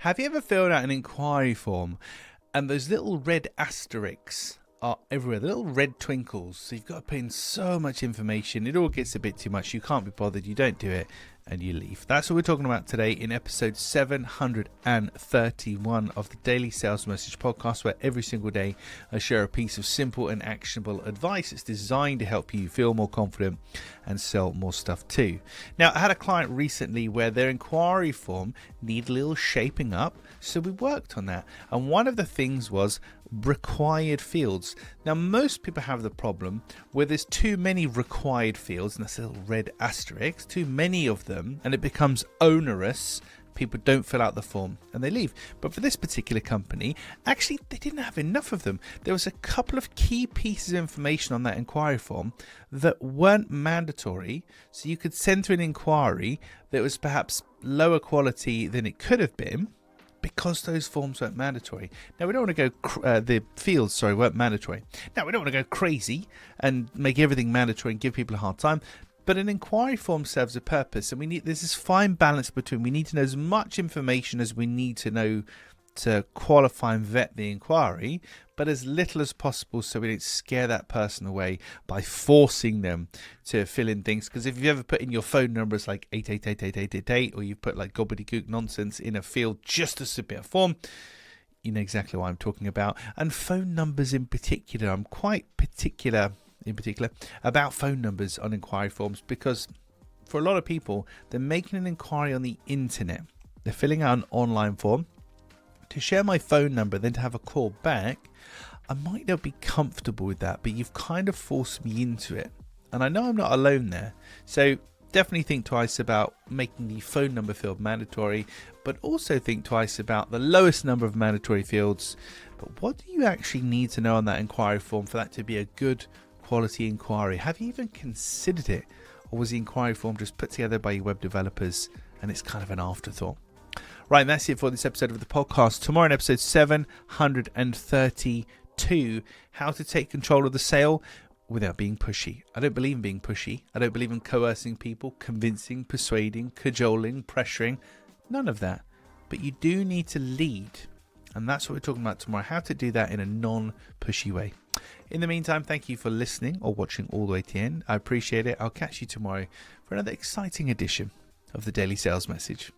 Have you ever filled out an inquiry form and those little red asterisks are everywhere, the little red twinkles, so you've got to put in so much information, it all gets a bit too much, you can't be bothered, you don't do it, and you leave. That's what we're talking about today in episode 731 of the Daily Sales Message podcast, where every single day I share a piece of simple and actionable advice. It's designed to help you feel more confident and sell more stuff too. Now, I had a client recently where their inquiry form needed a little shaping up, so we worked on that, and one of the things was required fields. Now, most people have the problem where there's too many required fields, and that's a little red asterisk, too many of them, and it becomes onerous. People don't fill out the form and they leave. But for this particular company, actually they didn't have enough of them. There was a couple of key pieces of information on that inquiry form that weren't mandatory, so you could send through an inquiry that was perhaps lower quality than it could have been, because those forms weren't mandatory. Now, we don't want to go, the fields, weren't mandatory. Now, we don't want to go crazy and make everything mandatory and give people a hard time, but an inquiry form serves a purpose, and there's this fine balance between we need to know as much information as we need to know to qualify and vet the inquiry, but as little as possible so we don't scare that person away by forcing them to fill in things. Because if you've ever put in your phone numbers like 8888888, or you've put like gobbledygook nonsense in a field just to submit a form, you know exactly what I'm talking about. And phone numbers in particular, I'm quite particular about phone numbers on inquiry forms, because for a lot of people, they're making an inquiry on the internet. They're filling out an online form. To share my phone number, then to have a call back, I might not be comfortable with that, but you've kind of forced me into it. And I know I'm not alone there. So definitely think twice about making the phone number field mandatory, but also think twice about the lowest number of mandatory fields. But what do you actually need to know on that inquiry form for that to be a good quality inquiry? Have you even considered it? Or was the inquiry form just put together by your web developers and it's kind of an afterthought? Right, and that's it for this episode of the podcast. Tomorrow in episode 732, how to take control of the sale without being pushy. I don't believe in being pushy. I don't believe in coercing people, convincing, persuading, cajoling, pressuring. None of that. But you do need to lead. And that's what we're talking about tomorrow, how to do that in a non-pushy way. In the meantime, thank you for listening or watching all the way to the end. I appreciate it. I'll catch you tomorrow for another exciting edition of the Daily Sales Message.